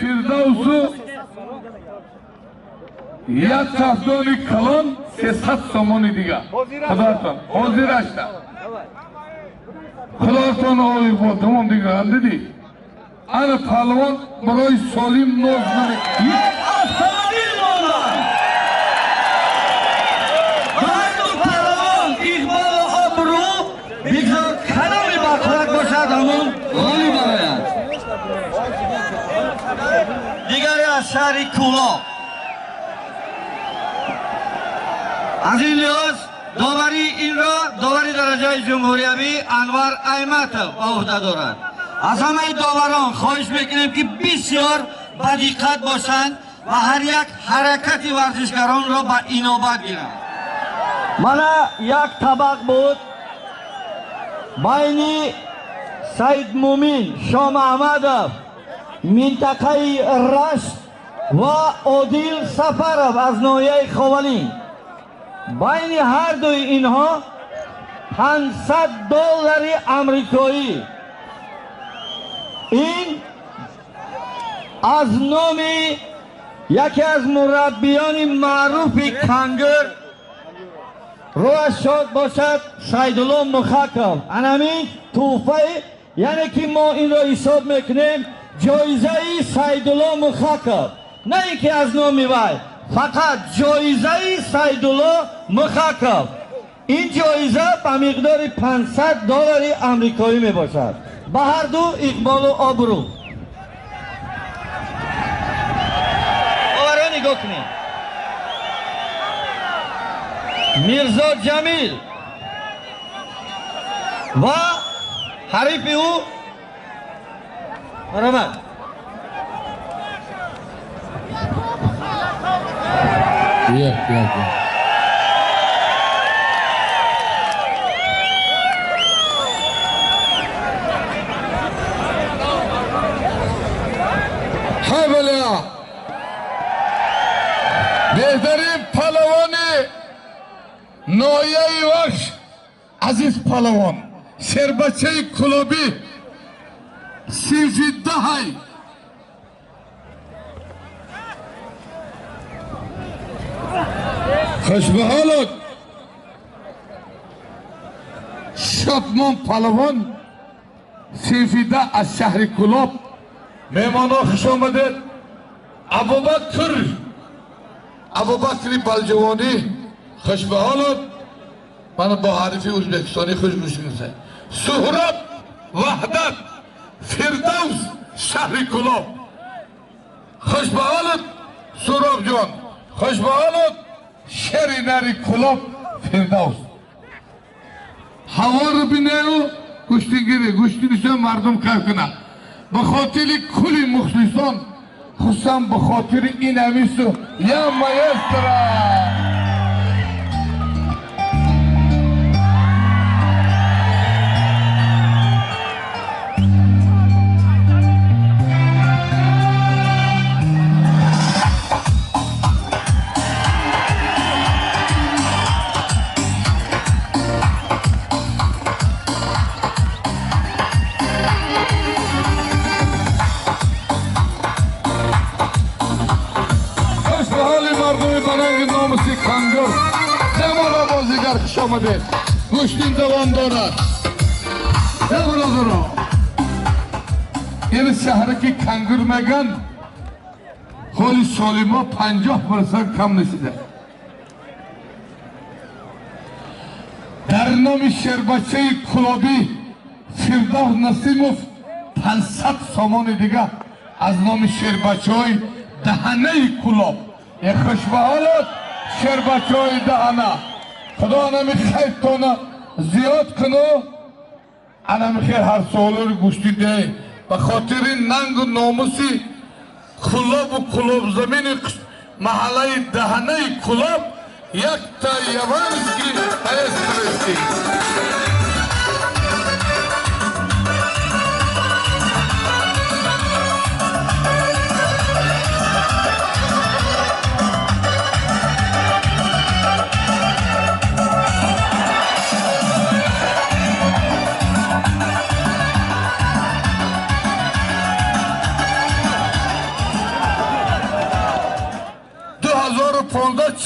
Firdavsu یک کفدانی کلان 300 سامانی دیگه خداتان حاضر اشتا خداتان آقای با تمام دیگه دیدی انا پهلوان برای سالیم ناز نمی автомобиль номер! Баҳду паҳлавон иқбол обрӯ бигзор каноми бахурак бошад ҳамон ғолиб барояд. Дигаре аз шаҳри Кӯлоb. аз ин лиҳоз довари инро довари дараҷаи ҷумҳуриявӣ Анвар Айматов ба уҳда дорад. аз ҳамаи доварон хоҳиш мекунем ки бисёр бадиққат бошанд ва ҳар як ҳаракати варзишгаронро ба инобат гиранд. мана як табақ буд байни Саидмумин Шомаҳмадов минтақаи Рашт ва Одил Сафаров аз ноҳияи Ховалин. байни ҳардуи инҳо $500 амрикоӣ. ин аз номи яке аз мураббиёни маъруфи кангур рӯаш шод бошад Сайдулло Мухаков. анамин туҳфаи яъне ки мо инро ҳисоб мекунем ҷоизаи Сайдулло Мухаков, на ин ки аз номи вай, фақат ҷоизаи Сайдулло Мухаков. ин ҷоиза ба миқдори $500 амрикоӣ мебошад. ба ҳарду иқболу обрӯ. оваро нигоҳ кунед. мирзо ҷамил ва ҳарифи ӯ маромад. حمله بهترین پهلوان ناحیه وحش عزیز پهلوان شربچه کلوبی 13 خوش به حالت شادمان پهلوان 13 از شهر کلوب مهمانا خوش آمدید. ابوبکر بلجوانی خوش به حالت. من با حریفی ازبکستانی خوش میشناسم. سهراب وحدت فردوس شهر کلوب خوش به حالت. سهراب جان خوش به حالت. شهری نری کلوب فردوس هوا رو بینه و گوشتی گیره گوشتی نشان مردم کار کنه به خاطر کلی مخلصان خصوصا به خاطر این امیسو یا مایسترا کانگور زمان بازیگر خوش آمده گوشتین دوام دارد برادران این شهر که کانگور میگن حال سالیما 50% کم نشده. در نام شربچه کلابی فردوس نسیموف 500 سامان دیگه از نام شربچه های دهنه کلاب یک خوش به حالت شربچه های دهنه. خدا نمی خیرتانه زیاد کنه انا خیر هر سوال رو گوشتی ده به خاطر ننگ و ناموسی کلاب و کلاب زمین محله دهنه کلاب یک تا یوانسکی تایست فرستی.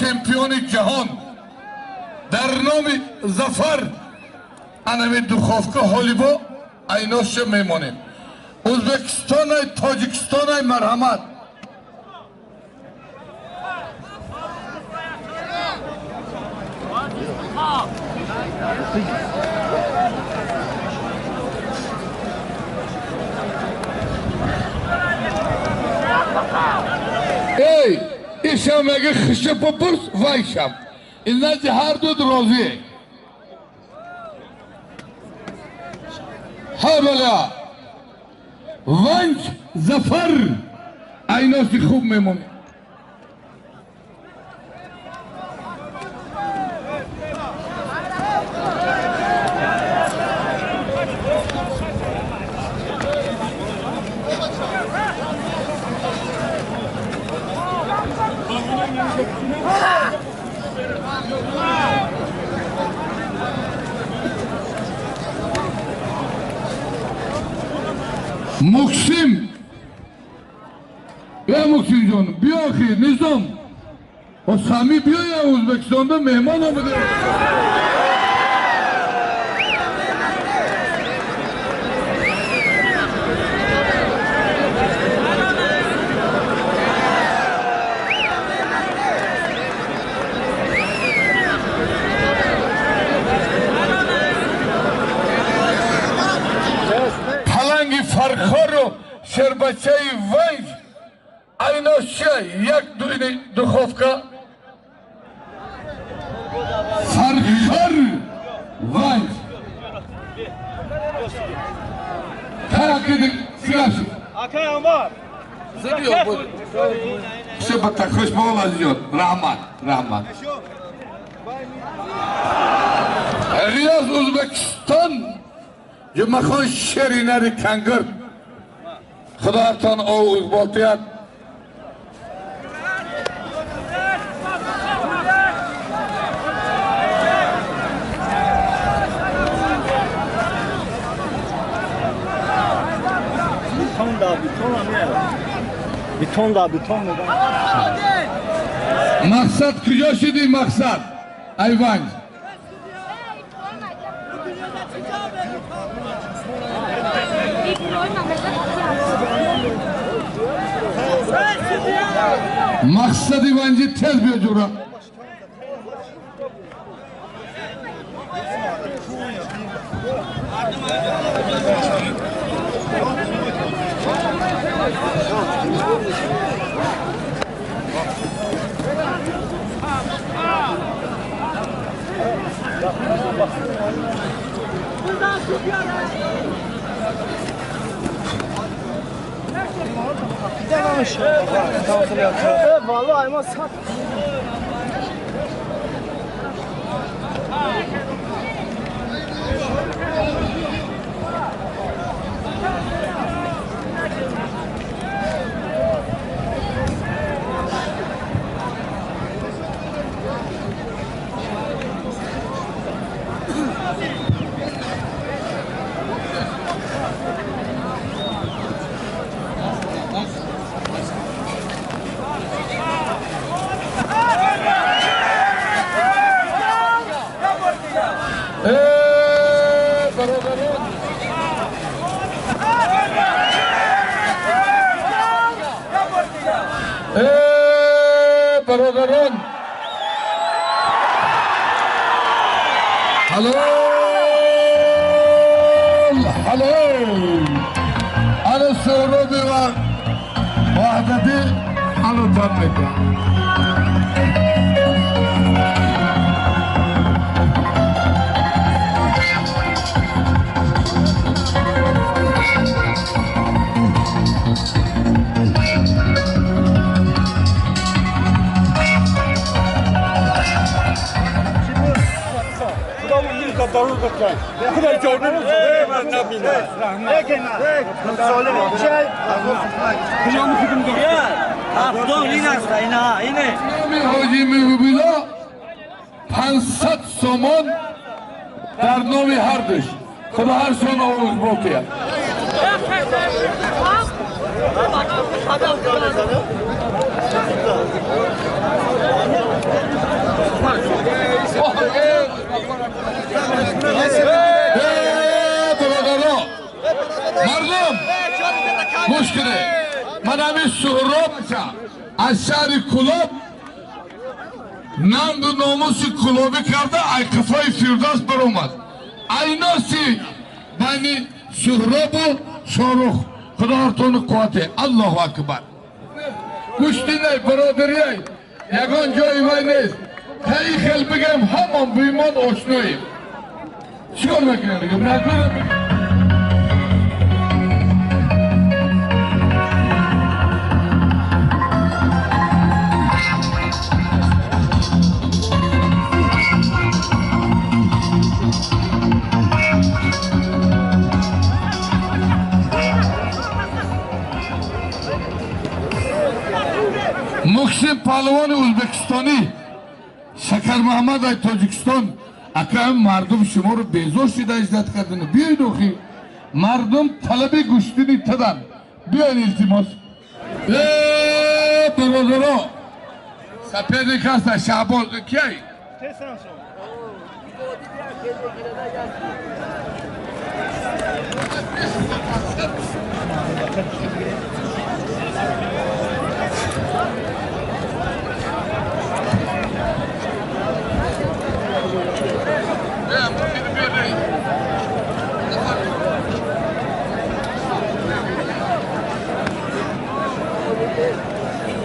چمپیون جهان در نام ظفر انمی دخوفکا هالیبا ایناش میمانیم. ازبکستان های تاجیکستان های مرحمت. ای ایشم اگه خشه پپرس وایشم اینا چه هر دو راضیه. ها بلا ونج ظفر ایناشی خوب میمونه. مکسیم یا مکسیم جان بیا آخی نظام و سامی بیا یا ازبکستان دا مهمان آمده. فرخار و شربچه ونج ایناشه یک دوینی دخوفکا فرخار ونج تاکید سیاشی آکای عمر زدیو بود شبتا خوش بول عزیزان رحمت ریاض ازبکستان یه مخوان شرینه ری کنگر خدا تان او بالتیت بیتون میدن. مقصد کجا شدی مقصد ایوان مقصد ایوانجی تز بیا جورا Vallahi ayma sat. برادران حلال انا سروبي وحدتي انا ضمنك خدا جونم من نبینم کجا میخوام دارم هفتم این است اینه نامی حاجی محبوبیلا 500 سامان در نام هر دش خدا هر سان آوز بوتید گوش کنه من همین سهراب از شهر کلاب نام و ناموس کلابی کرده ای قفای فیردوس بر اومد ایناسی بین سهراب و شاروخ خدا هرتون قوته الله اکبر گوش دینه برادریه یگان جای وای نیست تایی خیل بگم همان بیمان آشناییم چیکار میکنه بگم نکنم محسن پهلوان ازبکستانی شکر محمد ای تاجیکستان اکرم مردم شما رو بیزار شده عزت کردن بیاید اوخی مردم طلب گوشتنی تدن بیاین التماس برادرها سپیدی کسته شعبان کیایی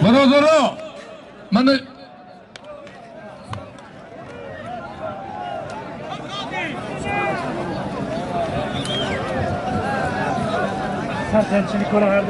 برادرها من Sen temsilci konu her